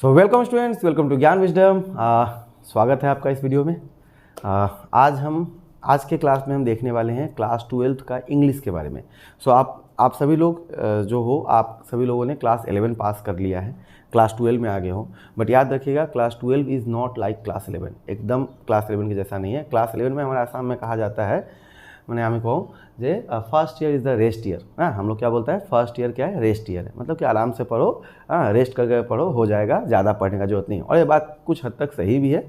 So welcome students, welcome to Gyan wisdom. स्वागत है आपका इस वीडियो में। आज के क्लास में हम देखने वाले हैं क्लास 12th का इंग्लिश के बारे में। सो आप सभी लोग आप सभी लोगों ने क्लास 11 पास कर लिया है, क्लास 12 में आ गए हो। बट याद रखिएगा, class 12 is not like class 11, एकदम क्लास 11 के जैसा नहीं है। क्लास 11 में हमारे आसाम में कहा जाता है, मैंने हमें कहूँ जे first year is the rest year. हाँ, हम लोग क्या बोलता है, फर्स्ट ईयर क्या है, रेस्ट ईयर है। मतलब कि आराम से पढ़ो, रेस्ट करके पढ़ो, हो जाएगा, ज़्यादा पढ़ने का जरूरत नहीं। और ये बात कुछ हद तक सही भी है।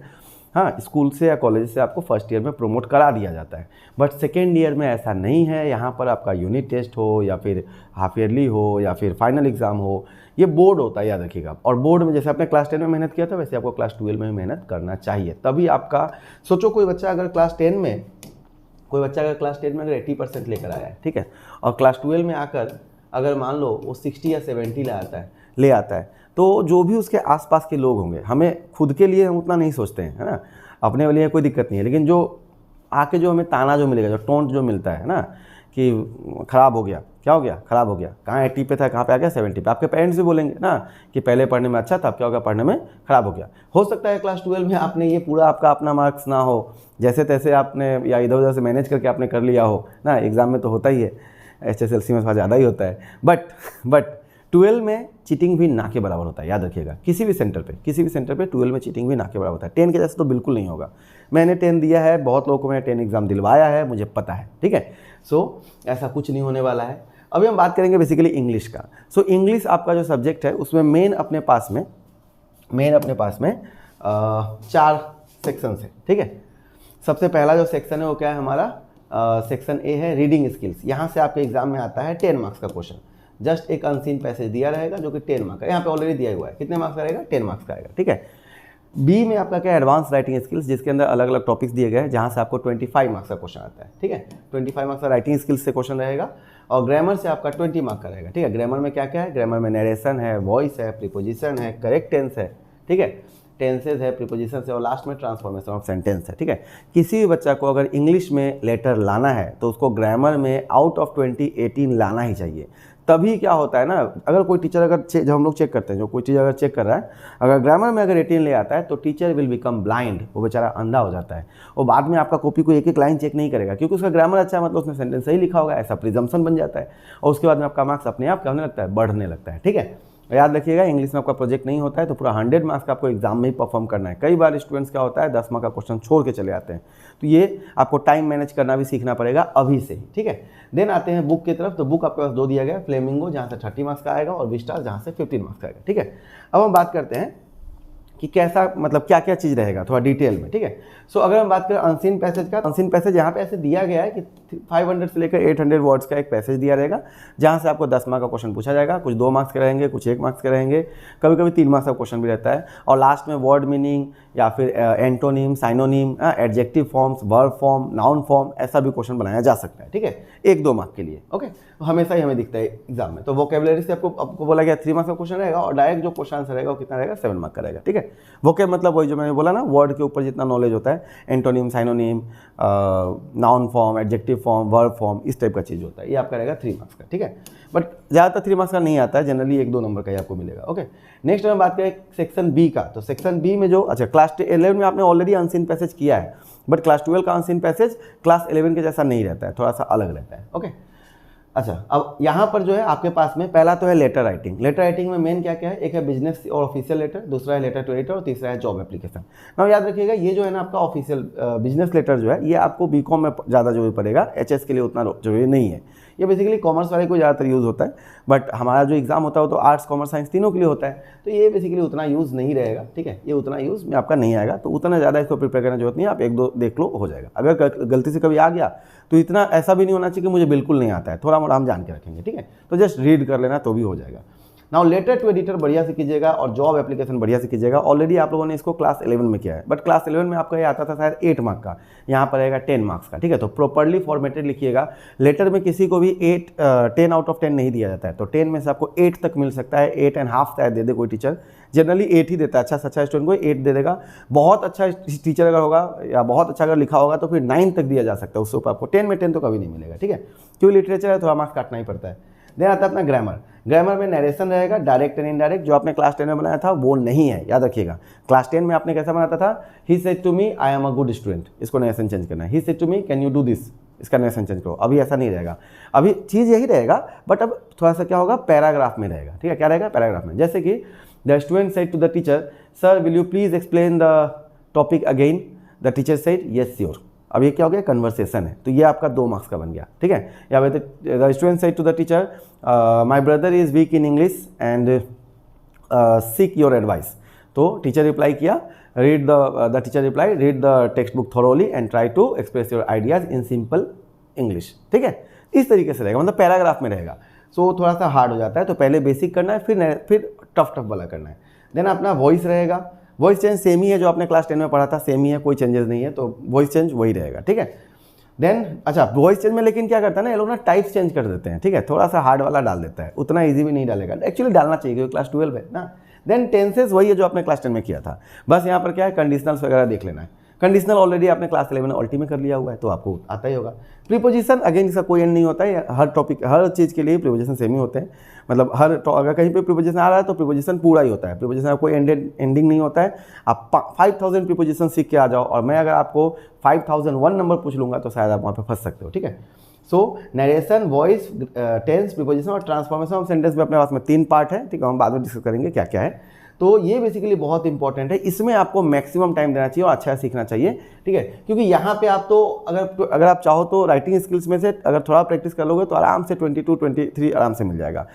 हाँ, स्कूल से या कॉलेज से आपको फर्स्ट ईयर में प्रमोट करा दिया जाता है, बट सेकेंड ईयर में ऐसा नहीं है। यहाँ पर आपका यूनिट टेस्ट हो या फिर हाफ ईयरली हो या फिर फाइनल एग्ज़ाम हो, ये बोर्ड होता है, याद रखिएगा। और बोर्ड में जैसे आपने क्लास 10 में मेहनत किया था, वैसे आपको क्लास 12 में मेहनत करना चाहिए, तभी आपका। सोचो कोई बच्चा अगर क्लास 10 में अगर 80% लेकर आया है, ठीक है, और क्लास 12 में आकर अगर मान लो वो 60 या 70 ले आता है, तो जो भी उसके आसपास के लोग होंगे, हमें खुद के लिए हम उतना नहीं सोचते हैं, है ना, अपने लिए कोई दिक्कत नहीं है, लेकिन जो आके जो हमें ताना जो मिलेगा, जो टोंट जो मिलता है ना, कि ख़राब हो गया, क्या हो गया, ख़राब हो गया, कहाँ 80 पे था, कहाँ पे आ गया 70 पे। आपके पेरेंट्स भी बोलेंगे ना कि पहले पढ़ने में अच्छा था, अब क्या हो गया, पढ़ने में ख़राब हो गया। हो सकता है क्लास 12 में आपने ये पूरा आपका अपना मार्क्स ना हो, जैसे तैसे आपने या इधर उधर से मैनेज करके आपने कर लिया हो ना। एग्ज़ाम में तो होता ही है, HSLC में थोड़ा ज़्यादा ही होता है, बट 12 में चीटिंग भी ना के बराबर होता है, याद रखिएगा। किसी भी सेंटर पे 12 में चीटिंग भी ना के बराबर होता है। 10 के जैसे तो बिल्कुल नहीं होगा। मैंने 10 दिया है, बहुत लोगों को मैंने 10 एग्ज़ाम दिलवाया है, मुझे पता है, ठीक है। सो ऐसा कुछ नहीं होने वाला है। अभी हम बात करेंगे बेसिकली इंग्लिश का। सो इंग्लिश आपका जो सब्जेक्ट है, उसमें मेन अपने पास में 4 सेक्शन है, ठीक है। सबसे पहला जो सेक्शन है वो क्या है हमारा, सेक्शन ए है रीडिंग स्किल्स। यहाँ से आपके एग्जाम में आता है 10 मार्क्स का क्वेश्चन। जस्ट एक अनसीन पैसेज दिया रहेगा जो कि 10 मार्क्स का, यहाँ पे ऑलरेडी दिया हुआ है। कितने मार्क्स का रहेगा, 10 मार्क्स का आएगा, ठीक है। बी में आपका क्या है, एडवांस राइटिंग स्किल्स, जिसके अंदर अलग अलग टॉपिक्स दिए गए हैं, जहाँ से आपको 25 मार्क्स का क्वेश्चन आता है, ठीक है। 25 मार्क्स का राइटिंग स्किल्स से क्वेश्चन रहेगा। और ग्रामर से आपका 20 मार्क्स का रहेगा, ठीक है। ग्रामर में क्या क्या है, ग्रामर में नरेशन है, वॉइस है, प्रीपोजिशन है, करेक्ट टेंस है, ठीक है, टेंसेज है, प्रीपोजिशन है, और लास्ट में ट्रांसफॉर्मेशन ऑफ सेंटेंस है, ठीक है। किसी भी बच्चा को अगर इंग्लिश में लेटर लाना है तो उसको ग्रामर में आउट ऑफ 20 18 लाना ही चाहिए। तभी क्या होता है ना, अगर कोई टीचर जब हम लोग चेक करते हैं, जो कोई टीचर अगर चेक कर रहा है, अगर ग्रामर में अगर 18 ले आता है तो टीचर विल बिकम ब्लाइंड, वो बेचारा अंधा हो जाता है। और बाद में आपका कॉपी को एक एक लाइन चेक नहीं करेगा, क्योंकि उसका ग्रामर अच्छा है, मतलब उसने सेंटेंस सही लिखा होगा, ऐसा प्रिजम्पशन बन जाता है। और उसके बाद में आपका मार्क्स अपने आप क्या होने लगता है, बढ़ने लगता है, ठीक है। याद रखिएगा, इंग्लिश में आपका प्रोजेक्ट नहीं होता है तो पूरा 100 मार्क्स का आपको एग्जाम में ही परफॉर्म करना है। कई बार स्टूडेंट्स क्या होता है, 10 मार्क्स का क्वेश्चन छोड़ के चले आते हैं, तो ये आपको टाइम मैनेज करना भी सीखना पड़ेगा अभी से ही, ठीक है। देन आते हैं बुक की तरफ। तो बुक आपके पास 2 दिया गया है, फ्लेमिंगो जहाँ से 30 मार्क्स का आएगा, और विस्टार जहाँ से 15 मार्क्स का आएगा, ठीक है। अब हम बात करते हैं कि कैसा, मतलब क्या क्या चीज़ रहेगा थोड़ा डिटेल में, ठीक है। सो अगर हम बात करें अनसीन पैसेज का, अनसीन पैसेज यहाँ पे ऐसे दिया गया है कि 500 से लेकर 800 वर्ड्स का एक पैसेज दिया रहेगा, जहाँ से आपको 10 मार्क्स का क्वेश्चन पूछा जाएगा। कुछ 2 मार्क्स के रहेंगे, कुछ 1 मार्क्स के रहेंगे, कभी कभी 3 मार्क्स का क्वेश्चन भी रहता है। और लास्ट में वर्ड मीनिंग या फिर antonym, synonym, adjective forms, verb form, noun form, ऐसा भी क्वेश्चन बनाया जा सकता है, ठीक है, 1-2 मार्क्स के लिए, ओके। तो हमेशा ही हमें दिखता है एग्जाम में। तो वोकेबुलरी से आपको बोला गया 3 मार्क्स का क्वेश्चन रहेगा, और डायरेक्ट जो क्वेश्चन आंसर रहेगा वो कितना रहेगा, 7 मार्क्स का रहेगा, ठीक है। वोकेब मतलब वही जो मैंने बोला ना, वर्ड के ऊपर जितना नॉलेज होता है, antonym, synonym, noun form, adjective form, verb form, इस टाइप का चीज़ होता है, ये आपका रहेगा 3 मार्क्स का, ठीक है। बट ज़्यादातर 3 मार्क्स का नहीं आता है, जनरली 1-2 नंबर का ही आपको मिलेगा, ओके। नेक्स्ट हम बात करें सेक्शन बी का। तो सेक्शन बी में जो, अच्छा, क्लास 11 में आपने ऑलरेडी अनसीन पैसेज किया है, बट क्लास 12 का अनसीन पैसेज क्लास 11 के जैसा नहीं रहता है, थोड़ा सा अलग रहता है, ओके। अच्छा, अब यहाँ पर जो है आपके पास में पहला तो है लेटर राइटिंग। लेटर राइटिंग में मेन क्या क्या है, एक है बिजनेस और ऑफिशियल लेटर, दूसरा है लेटर टू एडिटर, और तीसरा है जॉब एप्लीकेशन। ना याद रखिएगा, ये जो है ना आपका ऑफिशियल बिजनेस लेटर जो है, ये आपको बीकॉम में ज़्यादा जरूरी पड़ेगा, एचएस के लिए उतना जरूरी नहीं है। ये बेसिकली कॉमर्स वाले को ज़्यादातर यूज़ होता है, बट हमारा जो एग्जाम होता है वो तो आर्ट्स, कॉमर्स, साइंस तीनों के लिए होता है, तो ये बेसिकली उतना यूज़ नहीं रहेगा, ठीक है। ये उतना यूज़ में आपका नहीं आएगा, तो उतना ज़्यादा इसको प्रिपेयर करने की जरूरत नहीं है, आप 1-2 देख लो, हो जाएगा। अगर गलती से कभी आ गया तो इतना ऐसा भी नहीं होना चाहिए कि मुझे बिल्कुल नहीं आता है, थोड़ा मोड़ा हम जान के रखेंगे, ठीक है। तो जस्ट रीड कर लेना तो भी हो जाएगा। नाउ लेटर टू एडिटर बढ़िया से कीजिएगा, और जॉब एप्लीकेशन बढ़िया से कीजिएगा। ऑलरेडी आप लोगों ने इसको क्लास 11 में किया है, बट क्लास 11 में आपका ये आता था शायद 8 मार्क्स का, यहाँ पर आएगा 10 मार्क्स का, ठीक है। तो प्रॉपर्ली फॉर्मेटेड लिखिएगा। लेटर में किसी को भी 10 आउट ऑफ 10 नहीं दिया जाता है, तो 10 में से आपको 8 तक मिल सकता है, 8.5 शायद दे दे कोई टीचर, जनरली 8 ही देता है। अच्छा से अच्छा स्टूडेंट को 8 दे देगा। बहुत अच्छा टीचर अगर होगा या बहुत अच्छा अगर लिखा होगा तो फिर 9 तक दिया जा सकता है, उससे ऊपर आपको 10 में 10 तो कभी नहीं मिलेगा, ठीक है, क्योंकि लिटरेचर है, थोड़ा मार्क्स काटना ही पड़ता है। देन आता है अपना ग्रामर। ग्रामर में नरेशन रहेगा, डायरेक्ट एंड इनडायरेक्ट, जो आपने क्लास 10 में बनाया था वो नहीं है, याद रखिएगा। क्लास 10 में आपने कैसा बनाता था, he said to me I am a good student, इसको नरेशन चेंज करना है। He said to me can you do this, इसका नरेशन चेंज करो। अभी ऐसा नहीं रहेगा, अभी चीज़ यही रहेगा, बट अब थोड़ा सा क्या होगा, पैराग्राफ में रहेगा, ठीक है। क्या रहेगा, पैराग्राफ में। जैसे कि the student said to the teacher sir will you please explain the topic again, the teacher said yes sure. अब ये क्या हो गया, कन्वर्सेशन है, तो ये आपका 2 मार्क्स का बन गया, ठीक है। या the student said to the teacher my brother is weak in English and seek your advice. तो टीचर रिप्लाई किया, read the teacher reply read the text book thoroughly and try to express your ideas in simple English, ठीक है। इस तरीके से रहेगा, मतलब paragraph में रहेगा। सो थोड़ा सा हार्ड हो जाता है, तो पहले बेसिक करना है, फिर टफ वाला करना है। देन अपना वॉइस रहेगा, वॉइस चेंज सेम ही है जो आपने क्लास 10 में पढ़ा था, सेम ही है, कोई चेंजेस नहीं है, तो वॉइस चेंज वही रहेगा, ठीक है। देन अच्छा, वॉइस चेंज में लेकिन क्या करता है ना, ये लोग ना टाइप्स चेंज कर देते हैं, ठीक है, थोड़ा सा हार्ड वाला डाल देता है, उतना ईजी भी नहीं डालेगा, एक्चुअली डालना चाहिए क्योंकि क्लास 12 है ना। देन टेंसेस वही है जो आपने क्लास 10 में किया था, बस यहाँ पर क्या है, कंडीशनल्स वगैरह देख लेना है। कंडीशनल ऑलरेडी आपने क्लास 11 अल्टी में कर लिया हुआ है, तो आपको आता ही होगा। प्रीपोजिशन अगेन इसका कोई एंड नहीं होता है, हर टॉपिक हर चीज़ के लिए प्रीपोजिशन सेम ही होते हैं, मतलब अगर कहीं पे प्रीपोजिशन आ रहा है तो प्रीपोजिशन पूरा ही होता है, प्रीपोजिशन का कोई एंडिंग नहीं होता है। आप 5000 प्रीपोजिशन सीख के आ जाओ, और मैं अगर आपको 5001 नंबर पूछ लूँगा तो शायद आप वहाँ पे फंस सकते हो, ठीक है। सो नरेशन, वॉइस, टेंस, प्रीपोजिशन और ट्रांसफॉर्मेशन ऑफ सेंटेंस में अपने पास में 3 पार्ट है, ठीक है, हम बाद में डिस्कस करेंगे क्या क्या है। तो ये बेसिकली बहुत इंपॉर्टेंट है, इसमें आपको मैक्सिमम टाइम देना चाहिए और अच्छा सीखना चाहिए, ठीक है। क्योंकि यहाँ पे आप तो अगर आप चाहो तो राइटिंग स्किल्स में से अगर थोड़ा प्रैक्टिस कर लोगे तो आराम से 22, 23 आराम से मिल जाएगा।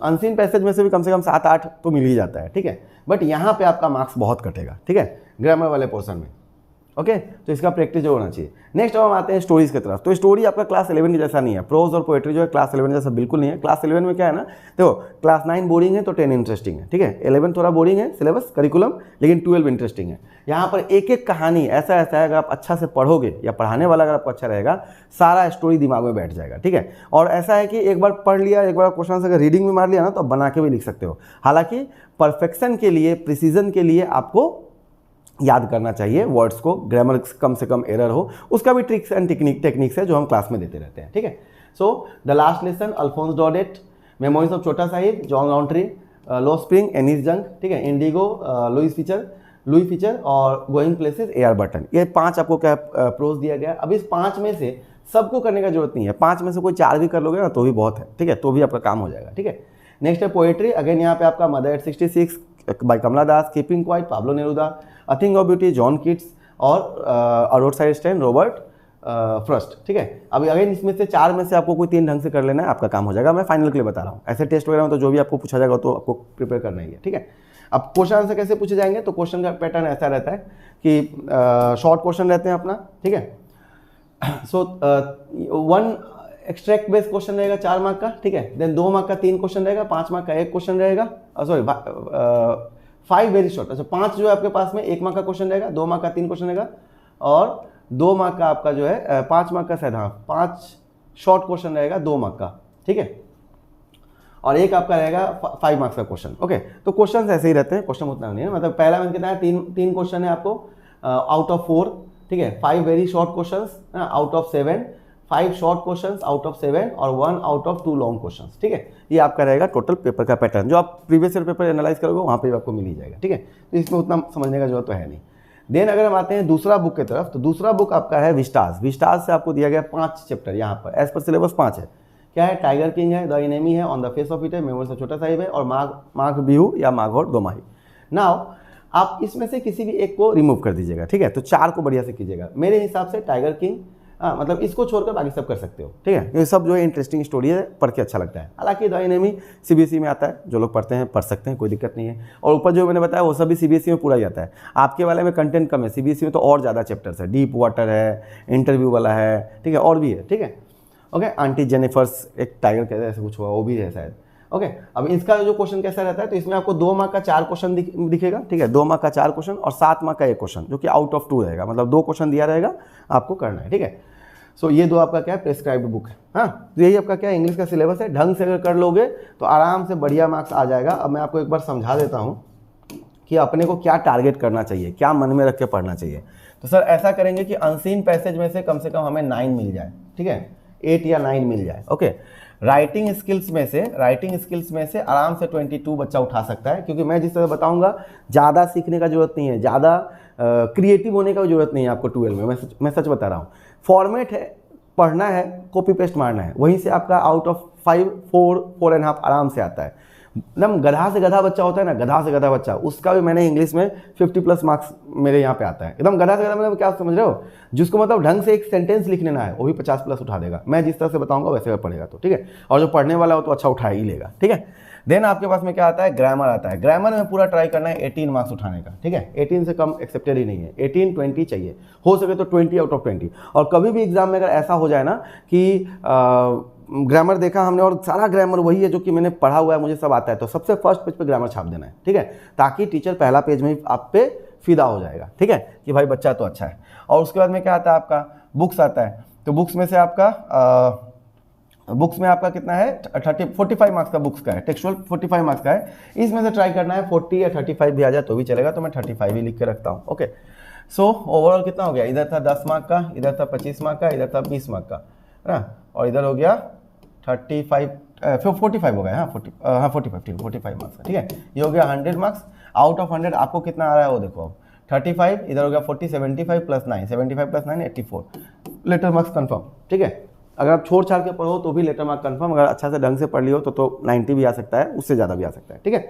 अनसीन पैसेज में से भी कम से कम 7-8 तो मिल ही जाता है, ठीक है। बट यहाँ पे आपका मार्क्स बहुत कटेगा, ठीक है, ग्रामर वाले पोर्शन में, ओके। तो इसका प्रैक्टिस जो होना चाहिए। नेक्स्ट अब हम आते हैं स्टोरीज की तरफ। तो स्टोरी आपका क्लास 11 के जैसा नहीं है, प्रोज और पोएट्री जो है क्लास 11 जैसा बिल्कुल नहीं है। क्लास 11 में क्या है ना, देखो क्लास 9 बोरिंग है तो 10 इंटरेस्टिंग है, ठीक है। 11 थोड़ा बोरिंग है सिलेबस करिकुलम, लेकिन 12 इंटरेस्टिंग है। यहाँ पर एक एक कहानी ऐसा है, अगर आप अच्छा से पढ़ोगे या पढ़ाने वाला अगर आपको अच्छा रहेगा, सारा स्टोरी दिमाग में बैठ जाएगा, ठीक है। और ऐसा है कि एक बार पढ़ लिया, एक बार क्वेश्चन अगर रीडिंग में मार लिया ना, तो आप बना के भी लिख सकते हो। हालांकि परफेक्शन के लिए, प्रिसीजन के लिए आपको याद करना चाहिए वर्ड्स को, ग्रामर कम से कम एरर हो, उसका भी ट्रिक्स एंड टेक्निक्स है जो हम क्लास में देते रहते हैं, ठीक है। So the last lesson, Alphonse Daudet, memories of Chhota Sahib, John laundry, लो स्प्रिंग, एनिस जंग, ठीक है, इंडिगो, लुई फीचर और going places, A R Barton. ये 5 आपको क्या प्रोज दिया गया। अब इस 5 में से सबको करने का जरूरत नहीं है, 5 में से कोई 4 भी कर लोगे ना तो भी बहुत है, ठीक है, तो भी आपका काम हो जाएगा, ठीक है। नेक्स्ट है पोएट्री। अगेन यहाँ पे आपका mother at 66 by Kamala Das, keeping quiet Pablo Neruda, a thing of beauty John Keats और a roadside stand Robert Frost, ठीक है। अभी अगेन इसमें से 4 में से आपको कोई 3 ढंग से कर लेना है, आपका काम हो जाएगा। मैं फाइनल के लिए बता रहा हूँ, ऐसे टेस्ट वगैरह में तो जो भी आपको पूछा जाएगा तो आपको प्रिपेयर करना ही है, ठीक है। अब क्वेश्चन आंसर कैसे पूछे जाएंगे, तो क्वेश्चन का पैटर्न ऐसा रहता है कि शॉर्ट क्वेश्चन रहते हैं अपना, ठीक है। सो 1 एक्सट्रैक्ट बेस्ड क्वेश्चन रहेगा 4 मार्क का, ठीक है। देन 2 मार्क का 3 क्वेश्चन रहेगा, 5 मार्क का 1 क्वेश्चन रहेगा, सॉरी 5 वेरी शॉर्ट, अच्छा 5 जो है आपके पास में 1 मार्क का क्वेश्चन रहेगा, 2 मार्क का 3 क्वेश्चन रहेगा, और 2 मार्क का आपका जो है 5 मार्क का शायद, हाँ 5 शॉर्ट क्वेश्चन रहेगा 2 मार्क का, ठीक है। और एक आपका रहेगा 5 मार्क्स का क्वेश्चन, ओके। तो क्वेश्चन ऐसे ही रहते हैं, क्वेश्चन उतना नहीं है, मतलब पहला में कितना है, 3 क्वेश्चन है आपको आउट ऑफ 4, ठीक है। 5 very short question out of 7, 5 short questions out of 7 और 1 आउट ऑफ 2 लॉन्ग क्वेश्चंस, ठीक है। ये आपका रहेगा टोटल पेपर का पैटर्न, जो आप प्रीवियस ईयर पेपर एनालाइज करोगे वहाँ पे आपको मिल ही जाएगा, ठीक है। तो इसमें उतना समझने का जरूरत तो है नहीं। देन अगर हम आते हैं दूसरा बुक की तरफ, तो दूसरा बुक आपका है विस्टास। विस्टास से आपको दिया गया 5 चैप्टर, यहाँ पर एज पर सिलेबस 5 है। क्या है, टाइगर किंग है, द एनिमी है, on the face of it है, मेमोरीज ऑफ छोटा साहिब है, और माघ बिहू या माघोर दोमाही। नाउ आप इसमें से किसी भी एक को रिमूव कर दीजिएगा, ठीक है। तो 4 को बढ़िया से कीजिएगा। मेरे हिसाब से टाइगर किंग, मतलब इसको छोड़कर बाकी सब कर सकते हो, ठीक है। ये सब जो है इंटरेस्टिंग स्टोरी है, पढ़ के अच्छा लगता है। हालांकि द एनिमी सीबीएसई में आता है, जो लोग पढ़ते हैं पढ़ सकते हैं, कोई दिक्कत नहीं है। और ऊपर जो मैंने बताया वो सब भी सीबीएसई में पूरा ही आता है। आपके वाले में कंटेंट कम है, सीबीएसई में तो और ज़्यादा चैप्टर्स है, डीप वाटर है, इंटरव्यू वाला है, ठीक है, और भी है, ठीक है, ओके। आंटी जेनिफर्स एक टाइगर कहते हैं, ऐसा कुछ हुआ, वो भी है शायद, ओके। अब इसका जो क्वेश्चन कैसा रहता है, तो इसमें आपको 2 मार्क का 4 क्वेश्चन दिखेगा, ठीक है, 2 मार्क का 4 क्वेश्चन और 7 मार्क का 1 क्वेश्चन, जो कि आउट ऑफ 2 रहेगा, मतलब 2 क्वेश्चन दिया रहेगा, आपको करना है, ठीक है। सो ये 2 आपका क्या है, प्रेस्क्राइब्ड बुक है, हाँ। तो यही आपका क्या इंग्लिश का सिलेबस है, ढंग से अगर कर लोगे तो आराम से बढ़िया मार्क्स आ जाएगा। अब मैं आपको एक बार समझा देता हूँ कि अपने को क्या टारगेट करना चाहिए, क्या मन में रख के पढ़ना चाहिए। तो सर ऐसा करेंगे कि अनसीन पैसेज में से कम हमें 9 मिल जाए, ठीक है, 8 या 9 मिल जाए, ओके। राइटिंग स्किल्स में से आराम से 22 बच्चा उठा सकता है, क्योंकि मैं जिस तरह बताऊंगा ज़्यादा सीखने का जरूरत नहीं है, ज़्यादा क्रिएटिव होने का जरूरत नहीं है आपको 12 में। मैं सच बता रहा हूँ। फॉर्मेट है, पढ़ना है, कॉपी पेस्ट मारना है, वहीं से आपका आउट ऑफ 5 4.5 आराम से आता है। एकदम गधा से गधा बच्चा होता है ना, गधा से गधा बच्चा, उसका भी मैंने इंग्लिश में 50+ मार्क्स मेरे यहाँ पे आता है। एकदम गधा से गधा मतलब क्या समझ रहे हो, जिसको मतलब ढंग से एक सेंटेंस लिख लेना है, वो भी 50+ उठा देगा। मैं जिस तरह से बताऊंगा वैसे पढ़ेगा तो ठीक है, और जो पढ़ने वाला हो तो अच्छा उठा ही लेगा, ठीक है। देन आपके पास में क्या आता है, ग्रामर आता है। ग्रामर में पूरा ट्राई करना है 18 मार्क्स उठाने का, ठीक है। 18 से कम एक्सेप्टेड ही नहीं है, 18 20 चाहिए, हो सके तो 20 आउट ऑफ 20। और कभी भी एग्जाम में अगर ऐसा हो जाए ना कि ग्रामर देखा हमने और सारा ग्रामर वही है जो कि मैंने पढ़ा हुआ है, मुझे सब आता है, तो सबसे फर्स्ट पेज पे ग्रामर छाप देना है, ठीक है, ताकि टीचर पहला पेज में ही आप पे फिदा हो जाएगा, ठीक है, कि भाई बच्चा तो अच्छा है। और उसके बाद में क्या आता है आपका, बुक्स आता है। तो बुक्स में से आपका बुक्स में आपका कितना है, 45 मार्क्स का बुक्स का है, टेक्सचुअल 45 मार्क्स का है। इसमें से ट्राई करना है 40 या 35 भी आ जाए तो भी चलेगा, तो मैं 35 ही लिख के रखता हूँ। ओके, सो ओवरऑल कितना हो गया, इधर था 10 मार्क का, इधर था 25 मार्क का, इधर था 20 मार्क का, है ना, और इधर हो गया 45 हो गया, हाँ 45, ठीक है, 45 मार्क्स का, ठीक है। ये हो गया 100 मार्क्स। आउट ऑफ 100 आपको कितना आ रहा है वो देखो, 35, इधर हो गया 40, 75 + 9, 75 + 9 84 लेटर मार्क्स कंफर्म, ठीक है। अगर आप छोड़ छाड़ के पढ़ो तो भी लेटर मार्क कंफर्म, अगर अच्छा से ढंग से पढ़ लियो तो 90 भी आ सकता है, उससे ज़्यादा भी आ सकता है, ठीक है।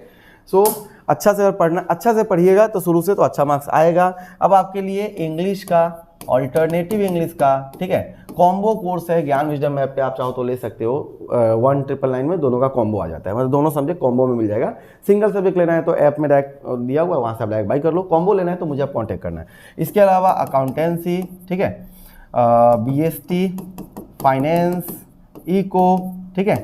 सो अच्छा से पढ़ना, अच्छा से पढ़िएगा तो शुरू से तो अच्छा मार्क्स आएगा। अब आपके लिए इंग्लिश का, ऑल्टरनेटिव इंग्लिश का, ठीक है, कॉम्बो कोर्स है ज्ञान विजडम ऐप पे, आप चाहो तो ले सकते हो। 1999 में दोनों का कॉम्बो आ जाता है, मतलब दोनों सब्जेक्ट कॉम्बो में मिल जाएगा। सिंगल सब्जेक्ट लेना है तो ऐप में डायरेक्ट दिया हुआ है, वहाँ से आप डायरेक्ट बाई कर लो। कॉम्बो लेना है तो मुझे आप कॉन्टैक्ट करना है। इसके अलावा अकाउंटेंसी, ठीक है, BST, फाइनेंस, इको, ठीक है,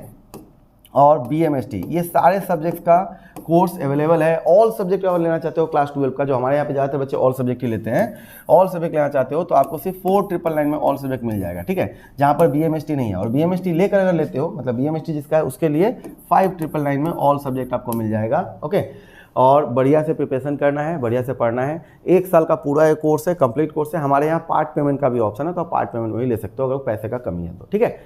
और BMST, ये सारे सब्जेक्ट्स का कोर्स अवेलेबल है। ऑल सब्जेक्ट अगर लेना चाहते हो क्लास 12 का, जो हमारे यहाँ पे ज़्यादातर बच्चे ऑल सब्जेक्ट ही लेते हैं, ऑल सब्जेक्ट लेना चाहते हो तो आपको सिर्फ 4999 में ऑल सब्जेक्ट मिल जाएगा, ठीक है, जहाँ पर BMST नहीं है। और BMST लेकर अगर लेते हो, मतलब BMST जिसका है उसके लिए 5999 में ऑल सब्जेक्ट आपको मिल जाएगा, ओके। और बढ़िया से प्रिपरेशन करना है, बढ़िया से पढ़ना है। 1 साल का पूरा ये कोर्स है, कंप्लीट कोर्स है। हमारे यहाँ पार्ट पेमेंट का भी ऑप्शन है, तो आप पार्ट पेमेंट में ही ले सकते हो अगर पैसे का कमी है तो, ठीक है।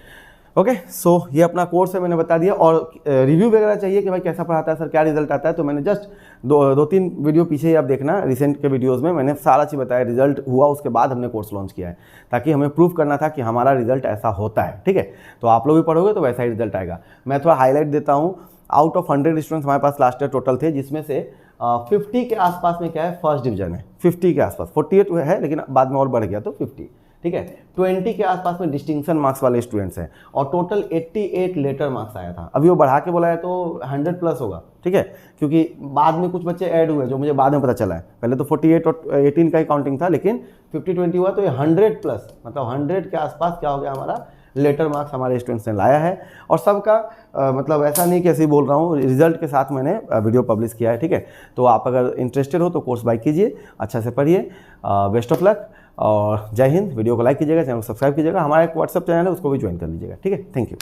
ओके, सो ये अपना कोर्स है, मैंने बता दिया। और रिव्यू वगैरह चाहिए कि भाई कैसा पढ़ाता है सर, क्या रिजल्ट आता है, तो मैंने जस्ट 2-3 वीडियो पीछे ही आप देखना, रिसेंट के वीडियोस में मैंने सारा चीज़ बताया। रिजल्ट हुआ उसके बाद हमने कोर्स लॉन्च किया है, ताकि हमें प्रूव करना था कि हमारा रिजल्ट ऐसा होता है, ठीक है। तो आप लोग भी पढ़ोगे तो वैसा ही रिजल्ट आएगा। मैं थोड़ा हाईलाइट देता हूँ। आउट ऑफ 100 स्टूडेंट्स हमारे पास लास्ट ईयर टोटल थे, जिसमें से 50 के आसपास में क्या है, फर्स्ट डिवीजन है। 50 के आसपास, 48 है लेकिन बाद में और बढ़ गया तो 50, ठीक है। 20 के आसपास में डिस्टिंक्शन मार्क्स वाले स्टूडेंट्स हैं, और टोटल 88 लेटर मार्क्स आया था। अभी वो बढ़ा के बोला है तो 100+ होगा, ठीक है, क्योंकि बाद में कुछ बच्चे ऐड हुए जो मुझे बाद में पता चला है। पहले तो 48 और 18 का ही काउंटिंग था, लेकिन 50-20 हुआ तो ये 100+, मतलब 100 के आसपास क्या हो गया, हमारा लेटर मार्क्स हमारे स्टूडेंट्स ने लाया है। और सबका मतलब ऐसा नहीं कि ऐसे ही बोल रहा हूँ, रिजल्ट के साथ मैंने वीडियो पब्लिश किया है, ठीक है। तो आप अगर इंटरेस्टेड हो तो कोर्स बाय कीजिए, अच्छा से पढ़िए। बेस्ट ऑफ लक और जय हिंद। वीडियो को लाइक कीजिएगा, चैनल को सब्सक्राइब कीजिएगा। हमारा एक व्हाट्सअप चैनल है, उसको भी ज्वाइन कर लीजिएगा, ठीक है। Thank you.